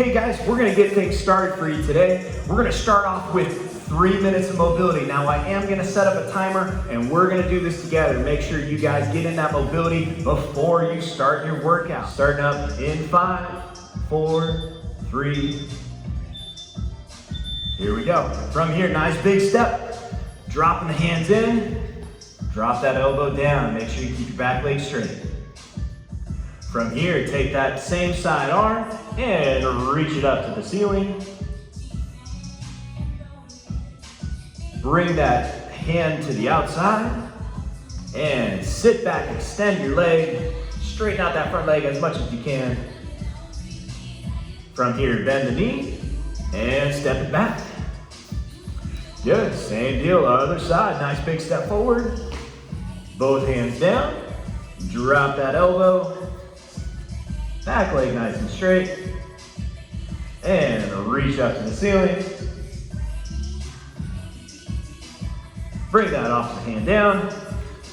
Hey guys, we're gonna get things started for you today. We're gonna start off with 3 minutes of mobility. Now I am gonna set up a timer and we're gonna do this together. Make sure you guys get in that mobility before you start your workout. Starting up in 5, 4, 3. Here we go. From here, nice big step. Dropping the hands in, drop that elbow down. Make sure you keep your back leg straight. From here, take that same side arm and reach it up to the ceiling. Bring that hand to the outside and sit back, extend your leg, straighten out that front leg as much as you can. From here, bend the knee and step it back. Good, same deal, other side, nice big step forward. Both hands down, drop that elbow. Back leg nice and straight. And reach up to the ceiling. Bring that opposite hand down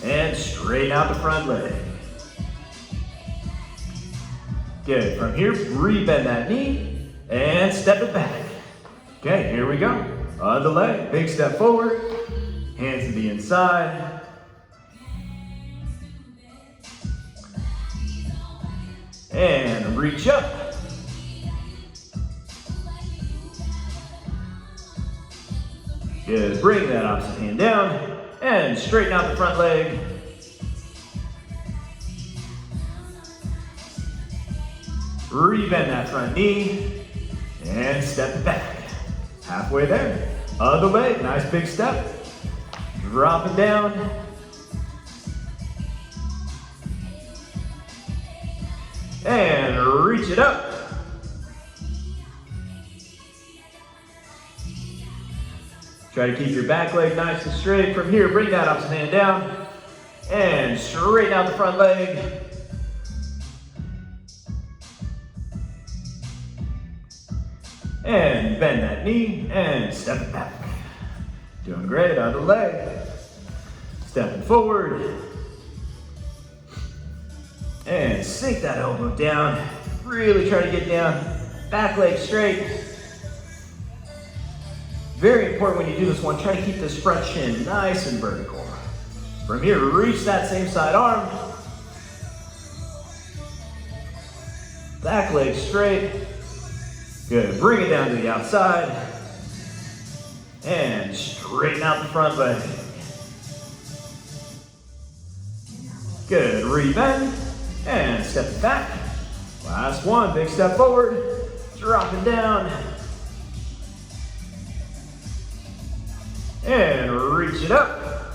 and straighten out the front leg. Good, from here, rebend that knee and step it back. Okay, here we go. Other leg, big step forward, hands to the inside. And reach up. Good, bring that opposite hand down and straighten out the front leg. Rebend that front knee and step it back. Halfway there. Other leg, nice big step. Drop it down. And reach it up. Try to keep your back leg nice and straight. From here, bring that opposite hand down and straighten out the front leg. And bend that knee and step it back. Doing great, other leg. Stepping forward. And sink that elbow down. Really try to get down. Back leg straight. Very important when you do this one, try to keep this front shin nice and vertical. From here, reach that same side arm. Back leg straight. Good, bring it down to the outside. And straighten out the front leg. Good, rebend. And step it back. Last one, big step forward. Drop it down. And reach it up.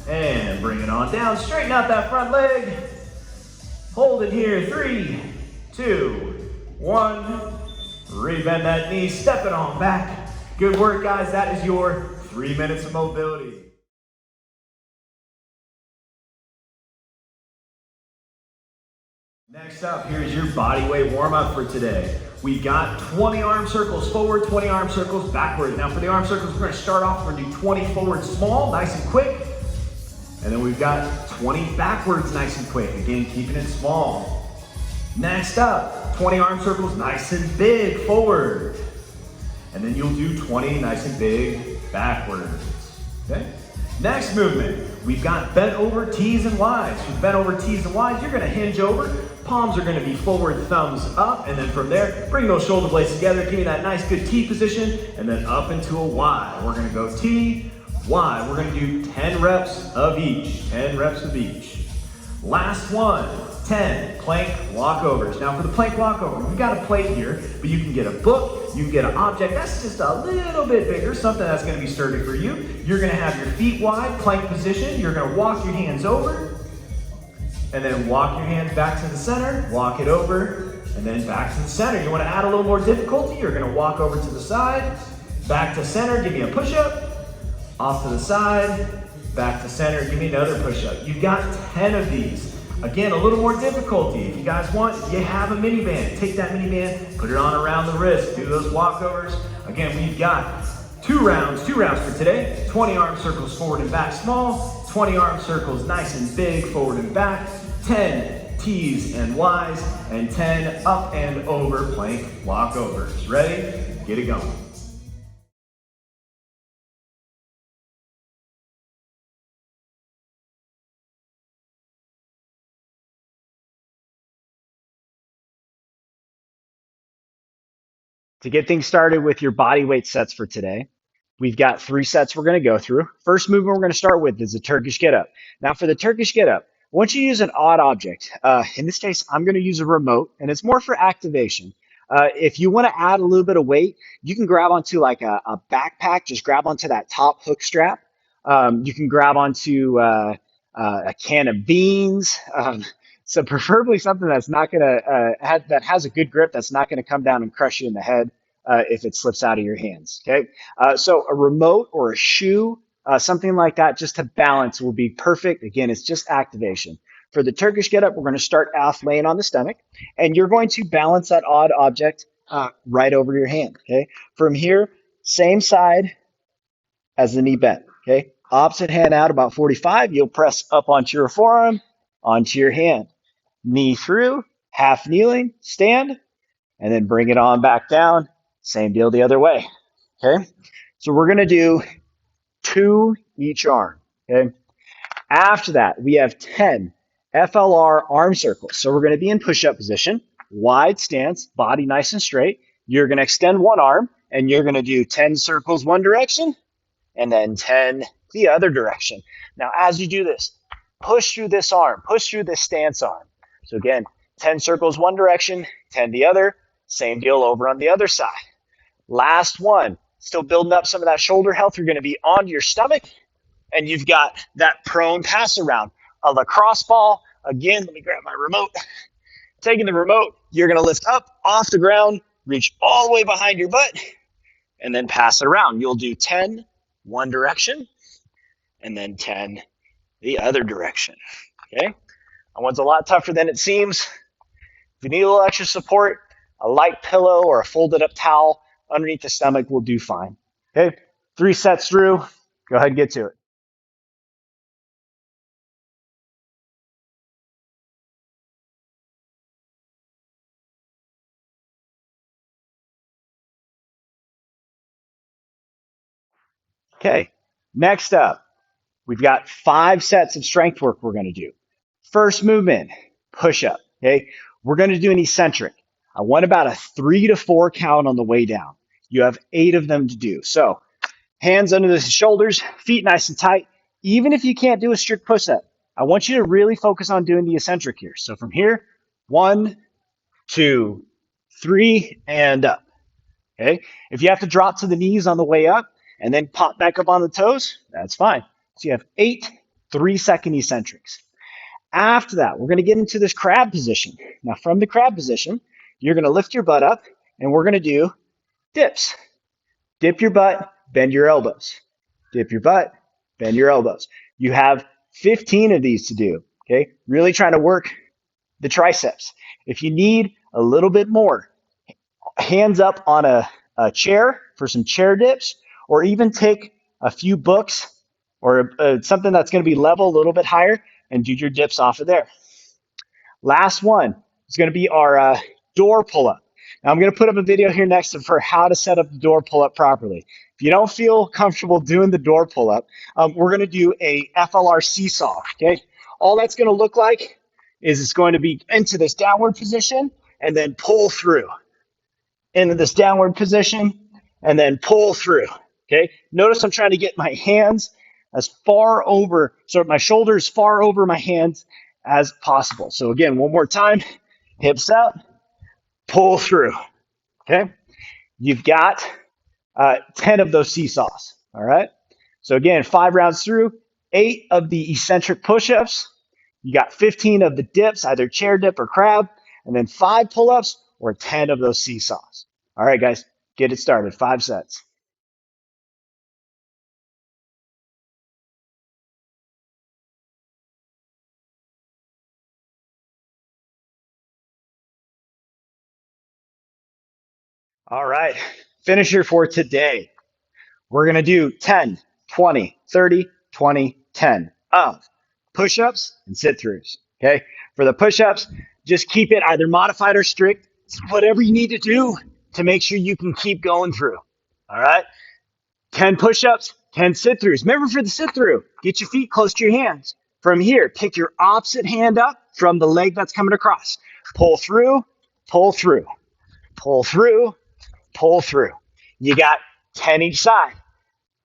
And bring it on down. Straighten out that front leg. Hold it here. 3, 2, 1. Rebend that knee. Step it on back. Good work, guys. That is your 3 minutes of mobility. Next up, here's your body weight warm-up for today. We got 20 arm circles forward, 20 arm circles backward. Now for the arm circles, we're gonna start off, we're gonna do 20 forward small, nice and quick. And then we've got 20 backwards, nice and quick. Again, keeping it small. Next up, 20 arm circles, nice and big forward. And then you'll do 20 nice and big backwards, okay? Next movement, we've got bent over T's and Y's. With bent over T's and Y's, you're gonna hinge over. Palms are gonna be forward, thumbs up, and then from there, bring those shoulder blades together, give me that nice good T position, and then up into a Y. We're gonna go T, Y. We're gonna do 10 reps of each, 10 reps of each. Last one, 10 plank walkovers. Now for the plank walkover, we've got a plate here, but you can get a book, you can get an object that's just a little bit bigger, something that's gonna be sturdy for you. You're gonna have your feet wide, plank position. You're gonna walk your hands over, and then walk your hands back to the center, walk it over, and then back to the center. You wanna add a little more difficulty, you're gonna walk over to the side, back to center, give me a push-up, off to the side, back to center, give me another push-up. You've got 10 of these. Again, a little more difficulty. If you guys want, you have a mini band. Take that mini band, put it on around the wrist, do those walkovers. Again, we've got two rounds for today. 20 arm circles forward and back small, 20 arm circles nice and big forward and back, 10 T's and Y's, and 10 up and over plank walkovers. Ready? Get it going. To get things started with your body weight sets for today, we've got 3 sets we're going to go through. First movement we're going to start with is the Turkish get up. Now for the Turkish get up, I want you to use an odd object. In this case, I'm going to use a remote, and it's more for activation. If you want to add a little bit of weight, you can grab onto like a backpack, just grab onto that top hook strap. You can grab onto a can of beans. So preferably something that's not going to that has a good grip, that's not going to come down and crush you in the head if it slips out of your hands. Okay, so a remote or a shoe, something like that, just to balance will be perfect. Again, it's just activation. For the Turkish get up, we're going to start off laying on the stomach, and you're going to balance that odd object right over your hand. Okay, from here, same side as the knee bent. Okay, opposite hand out about 45. You'll press up onto your forearm, onto your hand, knee through, half kneeling, stand, and then bring it on back down. Same deal the other way. Okay, so we're going to do 2 each arm. Okay, after that, we have 10 FLR arm circles. So we're going to be in push-up position, wide stance, body nice and straight. You're going to extend one arm, and you're going to do 10 circles one direction, and then 10 the other direction. Now, as you do this, push through this arm, push through this stance arm. So again, 10 circles one direction, 10 the other. Same deal over on the other side. Last one, still building up some of that shoulder health. You're going to be onto your stomach, and you've got that prone pass around. A lacrosse ball. Again, let me grab my remote. Taking the remote, you're going to lift up off the ground, reach all the way behind your butt, and then pass it around. You'll do 10 one direction, and then 10 the other direction. Okay? That one's a lot tougher than it seems. If you need a little extra support, a light pillow or a folded up towel underneath the stomach will do fine. Okay? 3 sets through. Go ahead and get to it. Okay, next up, we've got 5 sets of strength work we're going to do. First movement, push up. Okay, we're going to do an eccentric. I want about a 3 to 4 count on the way down. You have 8 of them to do. So hands under the shoulders, feet nice and tight. Even if you can't do a strict push up, I want you to really focus on doing the eccentric here. So from here, 1, 2, 3, and up. Okay, if you have to drop to the knees on the way up and then pop back up on the toes, that's fine. So you have 8 3-second eccentrics. After that, we're going to get into this crab position. Now, from the crab position, you're going to lift your butt up, and we're going to do dips. Dip your butt, bend your elbows. Dip your butt, bend your elbows. You have 15 of these to do. Okay, really trying to work the triceps. If you need a little bit more, hands up on a chair for some chair dips, or even take a few books or something that's going to be level a little bit higher and do your dips off of there. Last one is going to be our door pull-up. Now I'm going to put up a video here next for how to set up the door pull-up properly. If you don't feel comfortable doing the door pull-up, we're going to do a FLR seesaw. Okay, all that's going to look like is it's going to be into this downward position and then pull through into this downward position and then pull through. Okay, notice I'm trying to get my hands as far over, so my shoulders far over my hands as possible. So again, one more time, hips out, pull through. Okay, you've got 10 of those seesaws. All right, so again, 5 rounds through, 8 of the eccentric push-ups. You got 15 of the dips, either chair dip or crab, and then 5 pull-ups or 10 of those seesaws. All right, guys, get it started. 5 sets. All right, finisher for today. We're going to do 10, 20, 30, 20, 10 of push-ups and sit-throughs. Okay, For the push-ups, just keep it either modified or strict, whatever you need to do to make sure you can keep going through. All right? 10 push-ups, 10 sit-throughs. Remember for the sit-through, get your feet close to your hands. From here, pick your opposite hand up from the leg that's coming across. Pull through, pull through, pull through, pull through. You got 10 each side.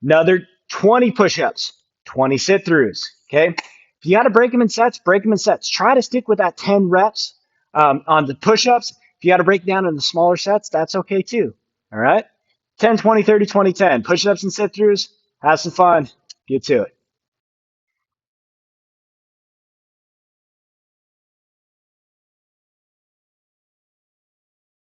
Another 20 push-ups, 20 sit-throughs, okay? If you got to break them in sets, break them in sets. Try to stick with that 10 reps on the push-ups. If you got to break down in the smaller sets, that's okay too, all right? 10, 20, 30, 20, 10. Push-ups and sit-throughs. Have some fun. Get to it.